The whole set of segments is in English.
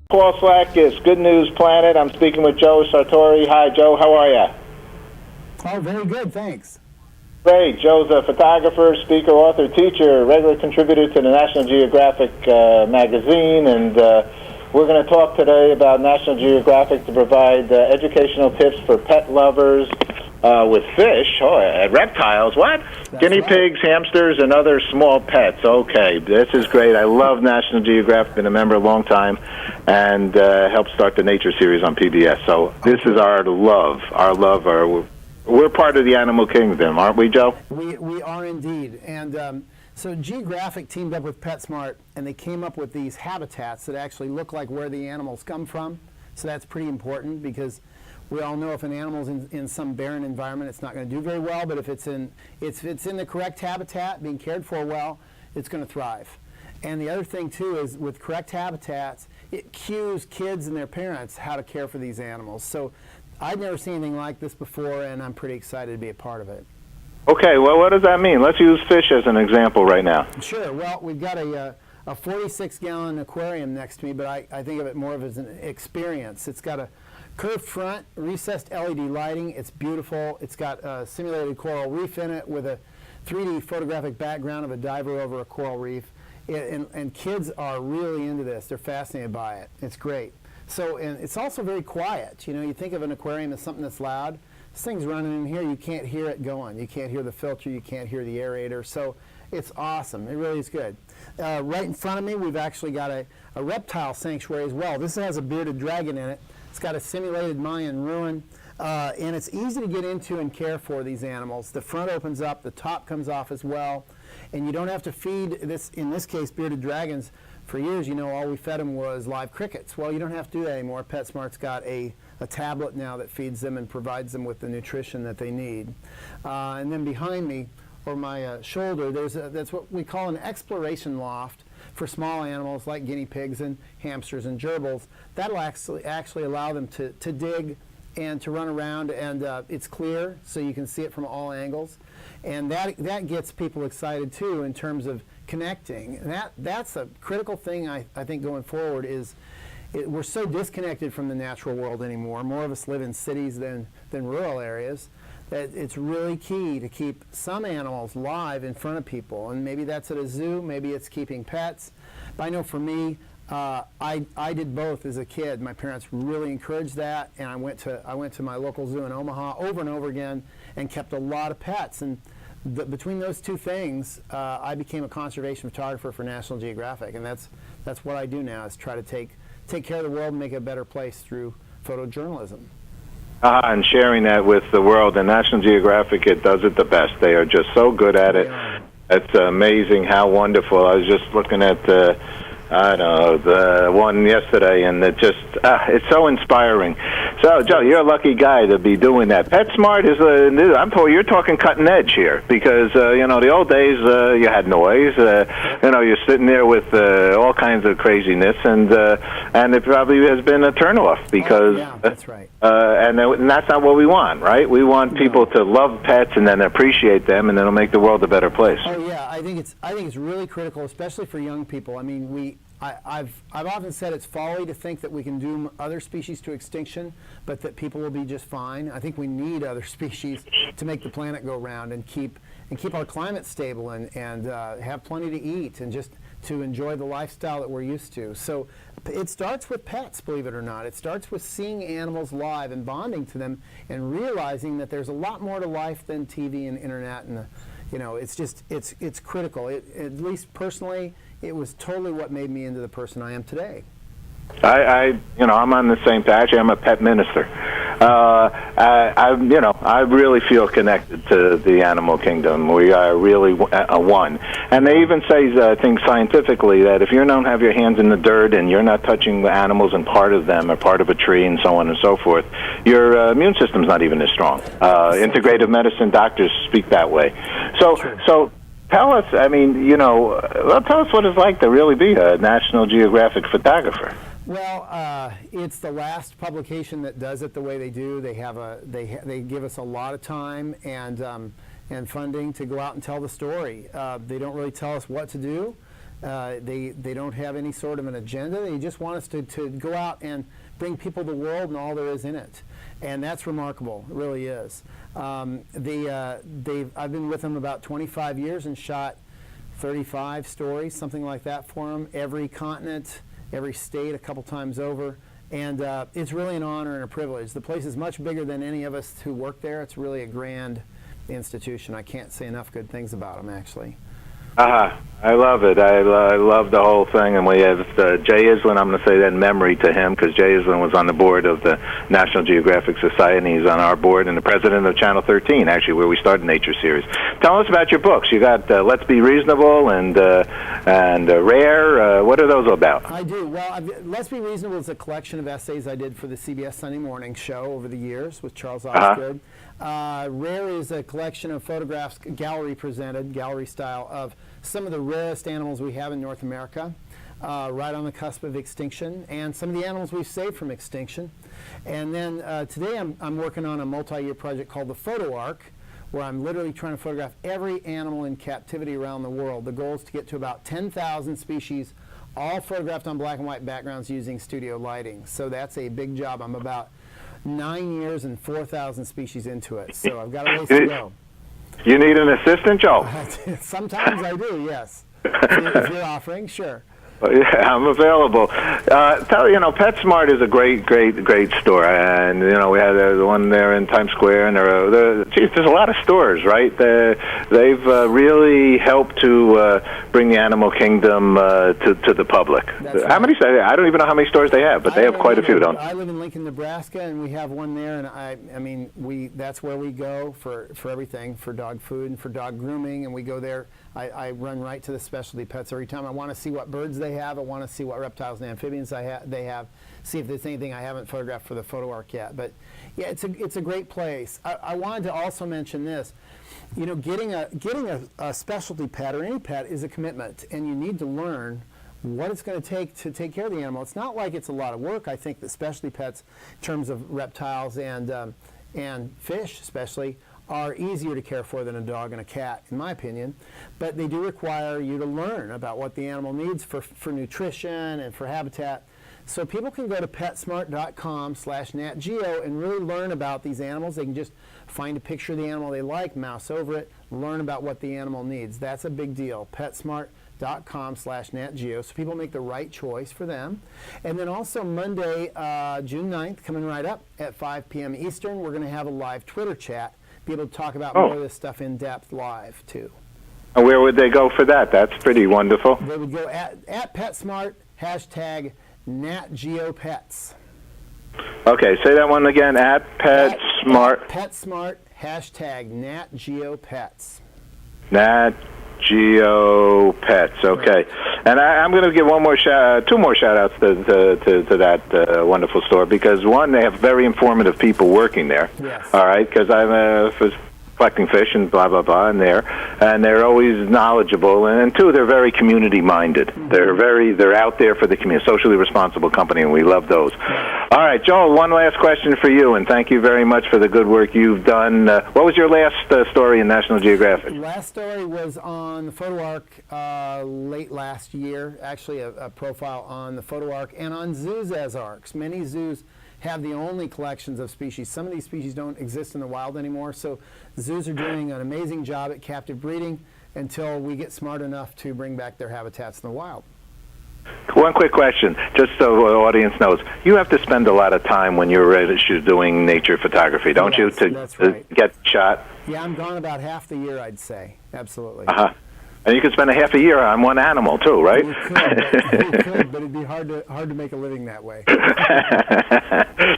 Paul Slack is Good News Planet. I'm speaking with Joe Sartori. Hi, Joe. How are you? Oh, very good. Thanks. Great. Joe's a photographer, speaker, author, teacher, regular contributor to the National Geographic magazine, and we're going to talk today about National Geographic to provide educational tips for pet lovers with fish, reptiles, what? That's Guinea right. pigs, hamsters, and other small pets. Okay, this is great. I love National Geographic. Been a member a long time, and helped start the Nature series on PBS. So this is our love. We're part of the animal kingdom, aren't we, Joe? We are indeed. And so Geographic teamed up with Petsmart, and they came up with these habitats that actually look like where the animals come from. So that's pretty important, because we all know if an animal's in some barren environment, it's not going to do very well. But if it's in the correct habitat, being cared for well, it's going to thrive. And the other thing too is with correct habitats, it cues kids and their parents how to care for these animals. So I've never seen anything like this before, and I'm pretty excited to be a part of it. Okay, well, what does that mean? Let's use fish as an example right now. Sure. Well, we've got a 46-gallon aquarium next to me, but I think of it more of as an experience. It's got a curved front, recessed LED lighting. It's beautiful. It's got a simulated coral reef in it with a 3D photographic background of a diver over a coral reef. And kids are really into this. They're fascinated by it. It's great. So, and it's also very quiet. You know, you think of an aquarium as something that's loud. This thing's running in here. You can't hear it going. You can't hear the filter. You can't hear the aerator. So it's awesome. It really is good. Right in front of me, we've actually got a reptile sanctuary as well. This has a bearded dragon in it. It's got a simulated Mayan ruin. And it's easy to get into and care for these animals. The front opens up. The top comes off as well. And you don't have to feed this, in this case, bearded dragons. For years, you know, all we fed them was live crickets. Well, you don't have to do that anymore. PetSmart's got a tablet now that feeds them and provides them with the nutrition that they need. And then behind me, or my shoulder, that's what we call an exploration loft for small animals like guinea pigs and hamsters and gerbils. That'll actually allow them to dig and to run around, and it's clear, so you can see it from all angles. And that gets people excited too in terms of connecting. And that's a critical thing I think going forward is we're so disconnected from the natural world anymore. More of us live in cities than rural areas, that it's really key to keep some animals live in front of people. And maybe that's at a zoo, maybe it's keeping pets. But I know for me, I did both as a kid. My parents really encouraged that, and I went to my local zoo in Omaha over and over again and kept a lot of pets. And between those two things, I became a conservation photographer for National Geographic, and that's what I do now, is try to take care of the world and make it a better place through photojournalism. And sharing that with the world. And National Geographic, it does it the best. They are just so good at it. It's amazing how wonderful. I was just looking at the one yesterday, and it's so inspiring. So, Joe, you're a lucky guy to be doing that. PetSmart is I'm told you're talking cutting edge here, because the old days you had noise. You're sitting there with all kinds of craziness, and it probably has been a turnoff, because that's right. And that's not what we want, right? We want people to love pets and then appreciate them, and then it'll make the world a better place. Oh yeah, I think it's really critical, especially for young people. I mean, I've often said it's folly to think that we can doom other species to extinction, but that people will be just fine. I think we need other species to make the planet go round and keep our climate stable and have plenty to eat and just to enjoy the lifestyle that we're used to. So it starts with pets, believe it or not. It starts with seeing animals live and bonding to them and realizing that there's a lot more to life than TV and internet, and it's critical. At least personally, it was totally what made me into the person I am today. I'm on the same page. I'm a pet minister. I really feel connected to the animal kingdom. We are really one. And they even say things scientifically that if you don't have your hands in the dirt and you're not touching the animals and part of them or part of a tree and so on and so forth, your immune system's not even as strong. Integrative medicine doctors speak that way. So tell us, tell us what it's like to really be a National Geographic photographer. Well, it's the last publication that does it the way they do. They give us a lot of time and funding to go out and tell the story. They don't really tell us what to do. They don't have any sort of an agenda. They just want us to go out and bring people the world and all there is in it. And that's remarkable. It really is. I've been with them about 25 years and shot 35 stories, something like that for them, every continent, every state a couple times over. And it's really an honor and a privilege. The place is much bigger than any of us who work there. It's really a grand institution. I can't say enough good things about them, actually. I love it. I love the whole thing. And we have Jay Island. I'm going to say that in memory to him, because Jay Island was on the board of the National Geographic Society. He's on our board and the president of Channel 13, actually, where we started Nature Series. Tell us about your books. You got Let's Be Reasonable and Rare. What are those about? I do. Well, Let's Be Reasonable is a collection of essays I did for the CBS Sunday Morning Show over the years with Charles Osgood. Rare is a collection of photographs, gallery style, of some of the rarest animals we have in North America, right on the cusp of extinction, and some of the animals we've saved from extinction. And then today I'm working on a multi-year project called the Photo Arc, where I'm literally trying to photograph every animal in captivity around the world. The goal is to get to about 10,000 species, all photographed on black and white backgrounds using studio lighting. So that's a big job. I'm about 9 years and 4,000 species into it, so I've got a ways to go. You need an assistant, Joe? Sometimes I do, yes. If you're offering, sure. Yeah, I'm available. Petsmart is a great store, and we had the one there in Times Square, and there's a lot of stores, right? They've really helped to bring the animal kingdom to the public. That's how many? I don't even know how many stores they have, but they have quite a few, don't they? I live in Lincoln, Nebraska, and we have one there, and that's where we go for everything, for dog food and for dog grooming, and we go there. I run right to the specialty pets every time. I want to see what birds they have. I want to see what reptiles and amphibians they have. See if there's anything I haven't photographed for the Photo Arc yet. But yeah, it's a great place. I wanted to also mention this. Getting a specialty pet or any pet is a commitment, and you need to learn what it's going to take care of the animal. It's not like it's a lot of work. I think that specialty pets, in terms of reptiles and fish especially, are easier to care for than a dog and a cat, in my opinion. But they do require you to learn about what the animal needs for nutrition and for habitat. So people can go to petsmart.com/natgeo and really learn about these animals. They can just find a picture of the animal they like, mouse over it, learn about what the animal needs. That's a big deal. petsmart.com/natgeo, so people make the right choice for them. And then also Monday, June 9th, coming right up at 5 p.m. Eastern, we're going to have a live Twitter chat, be able to talk about more of this stuff in depth live too. And where would they go for that? That's pretty wonderful. They would go at PetSmart, #NatGeoPets. Okay, say that one again, at PetSmart. At PetSmart, #NatGeoPets. NatGeoPets, okay. Right. And I'm going to give two more shout-outs to that wonderful store, because one, they have very informative people working there. Yes. All right, because I'm collecting fish and blah, blah, blah, and they're always knowledgeable. And two, they're very community-minded. Mm-hmm. They're out there for the community, socially responsible company, and we love those. All right, Joel, one last question for you, and thank you very much for the good work you've done. What was your last story in National Geographic? Last story was on the Photo Arc late last year, actually a profile on the Photo Arc and on zoos as arcs. Many zoos have the only collections of species. Some of these species don't exist in the wild anymore, so zoos are doing an amazing job at captive breeding until we get smart enough to bring back their habitats in the wild. One quick question, just so the audience knows. You have to spend a lot of time when you're doing nature photography, don't you, to get shot? Yeah, I'm gone about half the year, I'd say. Absolutely. Uh-huh. And you could spend a half a year on one animal, too, right? You could, but it'd be hard to make a living that way.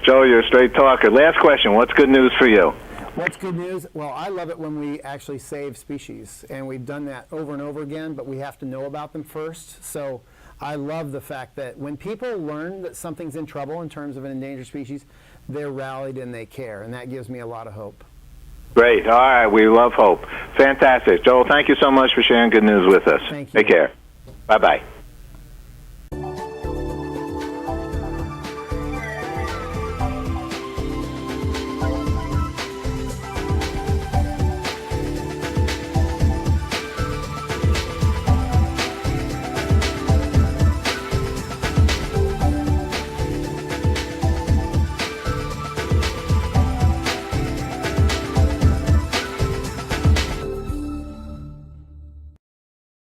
Joe, you're a straight talker. Last question, what's good news for you? What's good news? Well, I love it when we actually save species, and we've done that over and over again, but we have to know about them first. So I love the fact that when people learn that something's in trouble in terms of an endangered species, they're rallied and they care, and that gives me a lot of hope. Great. All right. We love hope. Fantastic. Joel, thank you so much for sharing good news with us. Thank you. Take care. Bye-bye.